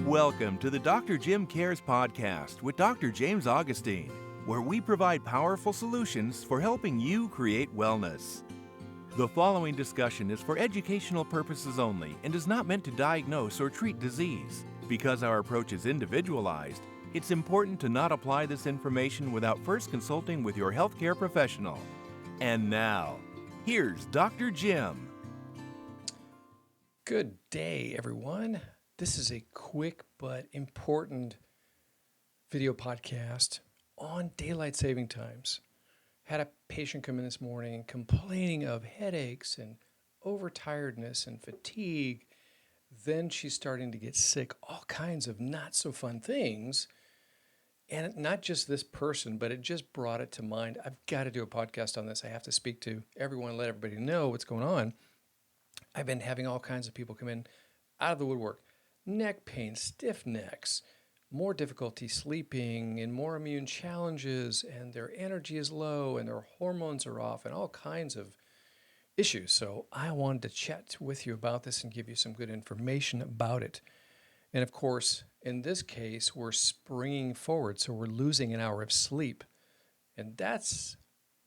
Welcome to the Dr. Jim Cares podcast with Dr. James Augustine, where we provide powerful solutions for helping you create wellness. The following discussion is for educational purposes only and is not meant to diagnose or treat disease. Because our approach is individualized, it's important to not apply this information without first consulting with your healthcare professional. And now, here's Dr. Jim. Good day, everyone. This is a quick but important video podcast on daylight saving times. Had a patient come in this morning complaining of headaches and overtiredness and fatigue. Then she's starting to get sick, all kinds of not so fun things. And not just this person, but it just brought it to mind. I've got to do a podcast on this. I have to speak to everyone, let everybody know what's going on. I've been having all kinds of people come in out of the woodwork. Neck pain, stiff necks, more difficulty sleeping, and more immune challenges, and their energy is low, and their hormones are off, and all kinds of issues. So I wanted to chat with you about this and give you some good information about it. And of course, in this case, we're springing forward, so we're losing an hour of sleep. And that's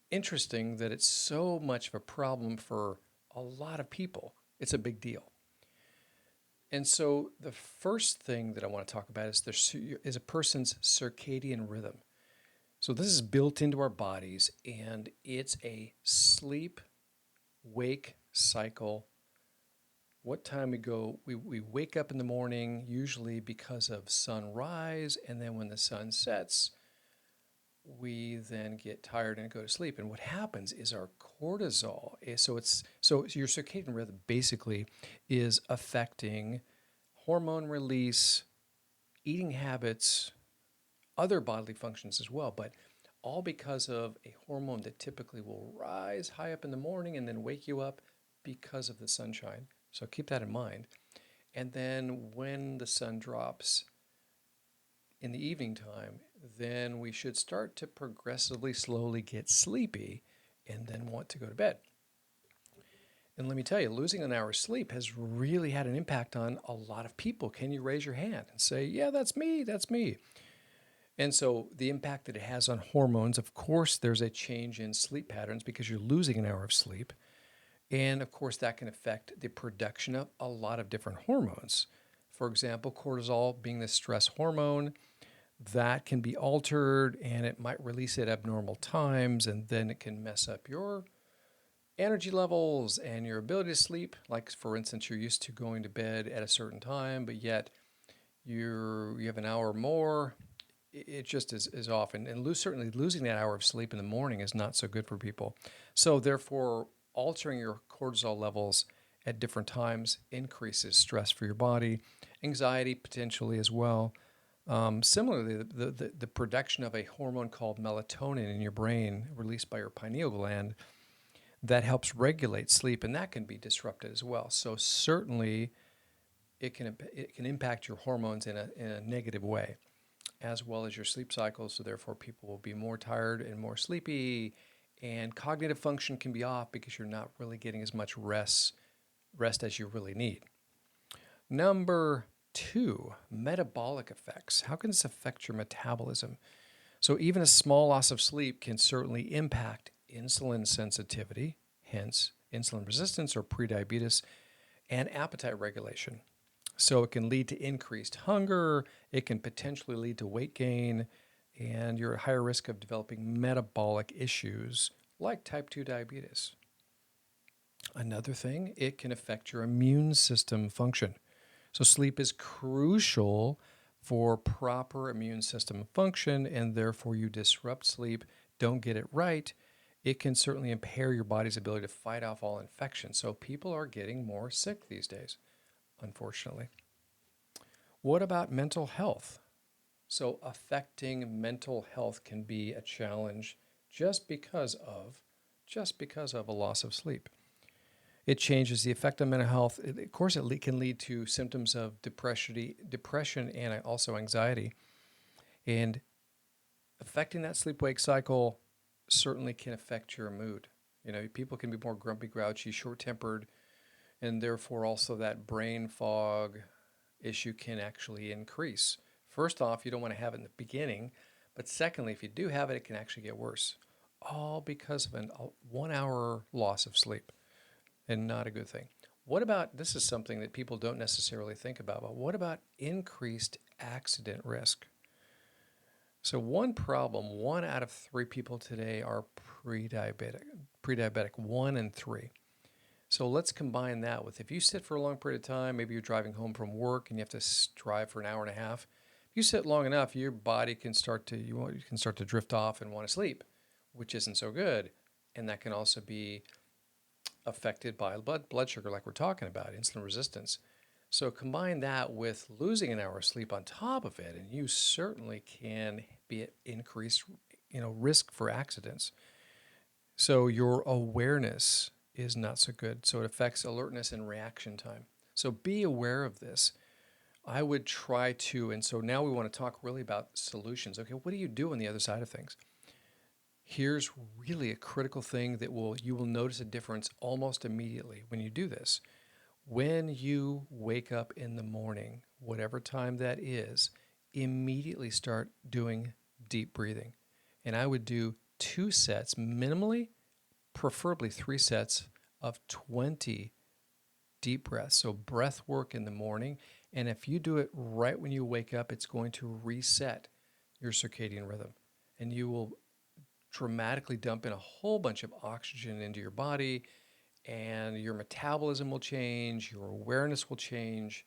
interesting that it's so much of a problem for a lot of people. It's a big deal. And so the first thing that I want to talk about is a person's circadian rhythm. So this is built into our bodies, and it's a sleep-wake cycle. What time we wake up in the morning, usually because of sunrise, and then when the sun sets, we then get tired and go to sleep. And what happens is our cortisol, so your circadian rhythm basically is affecting hormone release, eating habits, other bodily functions as well, but all because of a hormone that typically will rise high up in the morning and then wake you up because of the sunshine. So keep that in mind. And then when the sun drops in the evening time, then we should start to progressively, slowly get sleepy and then want to go to bed. And let me tell you, losing an hour's sleep has really had an impact on a lot of people. Can you raise your hand and say, yeah, that's me. And so the impact that it has on hormones, of course, there's a change in sleep patterns because you're losing an hour of sleep. And of course, that can affect the production of a lot of different hormones. For example, cortisol being the stress hormone, that can be altered and it might release at abnormal times, and then it can mess up your energy levels and your ability to sleep. Like, for instance, you're used to going to bed at a certain time, but yet you have an hour more. It just is off. And certainly losing that hour of sleep in the morning is not so good for people. So therefore, altering your cortisol levels at different times increases stress for your body, anxiety potentially as well. Similarly, the production of a hormone called melatonin in your brain, released by your pineal gland, that helps regulate sleep, and that can be disrupted as well. So certainly, it can impact your hormones in a negative way, as well as your sleep cycles. So therefore, people will be more tired and more sleepy, and cognitive function can be off because you're not really getting as much rest as you really need. Number 2, metabolic effects. How can this affect your metabolism? So even a small loss of sleep can certainly impact insulin sensitivity, hence insulin resistance or prediabetes, and appetite regulation. So it can lead to increased hunger, it can potentially lead to weight gain, and you're at higher risk of developing metabolic issues like type 2 diabetes. Another thing, it can affect your immune system function. So sleep is crucial for proper immune system function, and therefore you disrupt sleep, don't get it right, it can certainly impair your body's ability to fight off all infections. So people are getting more sick these days, unfortunately. What about mental health? So affecting mental health can be a challenge just because of a loss of sleep. It changes the effect on mental health. Of course, it can lead to symptoms of depression and also anxiety. And affecting that sleep-wake cycle certainly can affect your mood. People can be more grumpy, grouchy, short-tempered, and therefore also that brain fog, issue can actually increase. First off, you don't want to have it in the beginning, but secondly, if you do have it, it can actually get worse, all because of a 1 hour loss of sleep, and not a good thing. What about this is something that people don't necessarily think about, but what about increased accident risk? So one problem, 1 out of 3 people today are pre-diabetic, 1 in 3. So let's combine that with if you sit for a long period of time, maybe you're driving home from work and you have to drive for an hour and a half. If you sit long enough, your body can start to you can start to drift off and want to sleep, which isn't so good. And that can also be affected by blood sugar, like we're talking about, insulin resistance. So combine that with losing an hour of sleep on top of it, and you certainly can be at increased, risk for accidents. So your awareness is not so good. So it affects alertness and reaction time. So be aware of this. I would try to, and so now we want to talk really about solutions. Okay, what do you do on the other side of things? Here's really a critical thing that you will notice a difference almost immediately when you do this. When you wake up in the morning, whatever time that is, immediately start doing deep breathing. And I would do 2 sets minimally, preferably 3 sets of 20 deep breaths. So breath work in the morning. And if you do it right when you wake up, it's going to reset your circadian rhythm. And you will dramatically dump in a whole bunch of oxygen into your body, and your metabolism will change, your awareness will change,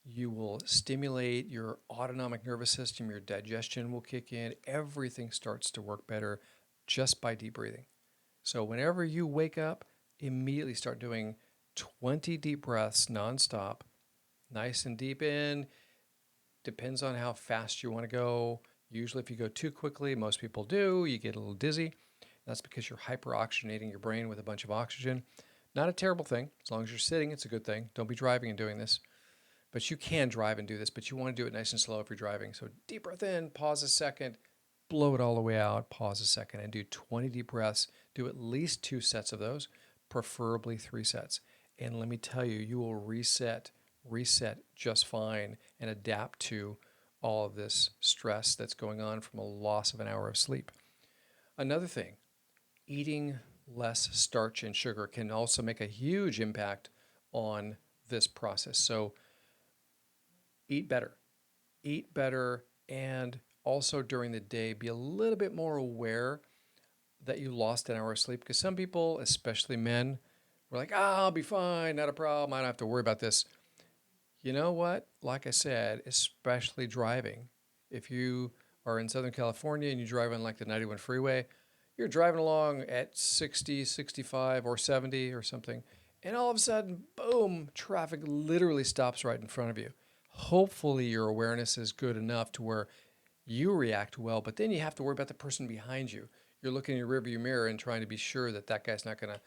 you will stimulate your autonomic nervous system, your digestion will kick in, everything starts to work better just by deep breathing. So whenever you wake up, immediately start doing 20 deep breaths nonstop, nice and deep in. Depends on how fast you want to go. Usually, if you go too quickly, most people do, you get a little dizzy. That's because you're hyperoxygenating your brain with a bunch of oxygen. Not a terrible thing. As long as you're sitting, it's a good thing. Don't be driving and doing this. But you can drive and do this, but you want to do it nice and slow if you're driving. So deep breath in, pause a second, blow it all the way out, pause a second, and do 20 deep breaths. Do at least 2 sets of those, preferably 3 sets. And let me tell you, you will reset just fine and adapt to all of this stress that's going on from a loss of an hour of sleep. Another thing, eating less starch and sugar can also make a huge impact on this process. So eat better, and also during the day, be a little bit more aware that you lost an hour of sleep. Because some people, especially men, were like, I'll be fine, not a problem, I don't have to worry about this. You know what? Like I said, especially driving. If you are in Southern California and you drive on like the 91 freeway, you're driving along at 60, 65, or 70 or something, and all of a sudden, boom, traffic literally stops right in front of you. Hopefully, your awareness is good enough to where you react well, but then you have to worry about the person behind you. You're looking in your rearview mirror and trying to be sure that that guy's not going to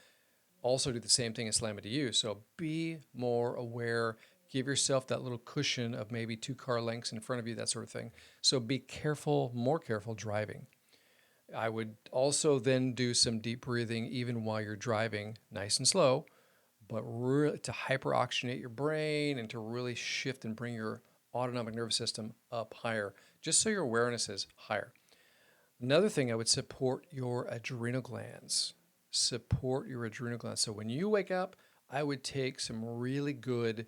also do the same thing and slam into you. So be more aware. Give yourself that little cushion of maybe 2 car lengths in front of you, that sort of thing. So be careful, more careful driving. I would also then do some deep breathing even while you're driving, nice and slow, but really to hyperoxygenate your brain and to really shift and bring your autonomic nervous system up higher, just so your awareness is higher. Another thing, I would support your adrenal glands. Support your adrenal glands. So when you wake up, I would take some really good,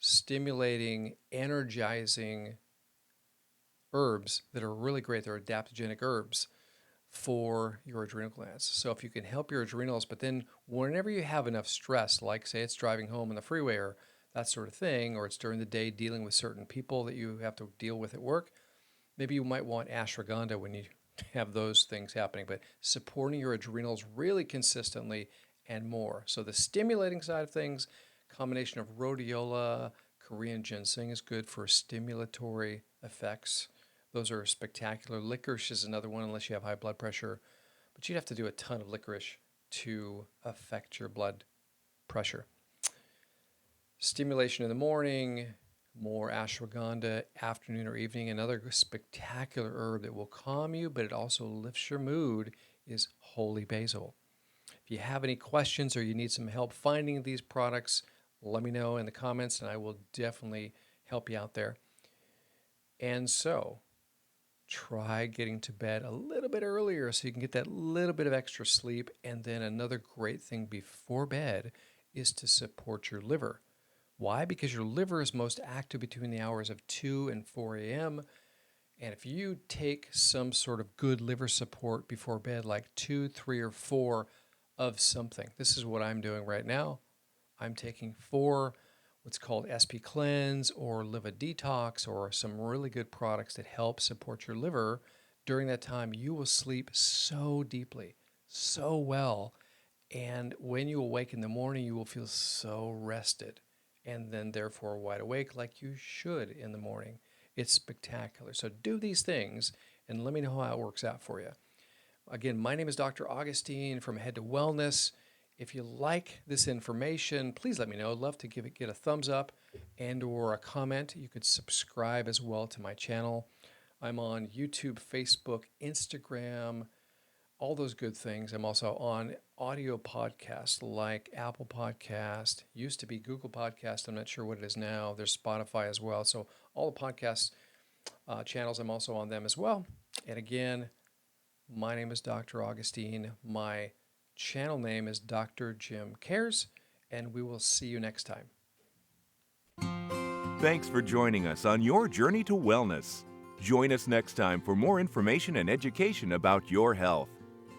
stimulating, energizing herbs that are really great. They're adaptogenic herbs for your adrenal glands. So if you can help your adrenals, but then whenever you have enough stress, like say it's driving home on the freeway or that sort of thing, or it's during the day dealing with certain people that you have to deal with at work, maybe you might want ashwagandha when you have those things happening, but supporting your adrenals really consistently and more. So the stimulating side of things, combination of rhodiola, Korean ginseng is good for stimulatory effects. Those are spectacular. Licorice is another one, unless you have high blood pressure, but you'd have to do a ton of licorice to affect your blood pressure. Stimulation in the morning, more ashwagandha, afternoon or evening. Another spectacular herb that will calm you, but it also lifts your mood, is holy basil. If you have any questions or you need some help finding these products, let me know in the comments and I will definitely help you out there. And so try getting to bed a little bit earlier so you can get that little bit of extra sleep. And then another great thing before bed is to support your liver. Why? Because your liver is most active between the hours of 2 and 4 a.m. And if you take some sort of good liver support before bed, like 2, 3, or 4 of something, this is what I'm doing right now. I'm taking 4 what's called SP Cleanse or Liver Detox, or some really good products that help support your liver. During that time, you will sleep so deeply, so well. And when you awake in the morning, you will feel so rested and then therefore wide awake like you should in the morning. It's spectacular. So do these things and let me know how it works out for you. Again, my name is Dr. Augustine from Head to Wellness. If you like this information, please let me know. I'd love to get a thumbs up and or a comment. You could subscribe as well to my channel. I'm on YouTube, Facebook, Instagram, all those good things. I'm also on audio podcasts like Apple Podcast, used to be Google Podcast. I'm not sure what it is now. There's Spotify as well. So all the podcast channels, I'm also on them as well. And again, my name is Dr. Augustine. My channel name is Dr. Jim Cares, and we will see you next time. Thanks for joining us on your journey to wellness. Join us next time for more information and education about your health.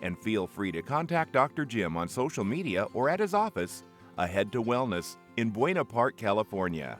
And feel free to contact Dr. Jim on social media or at his office, Ahead to Wellness in Buena Park, California.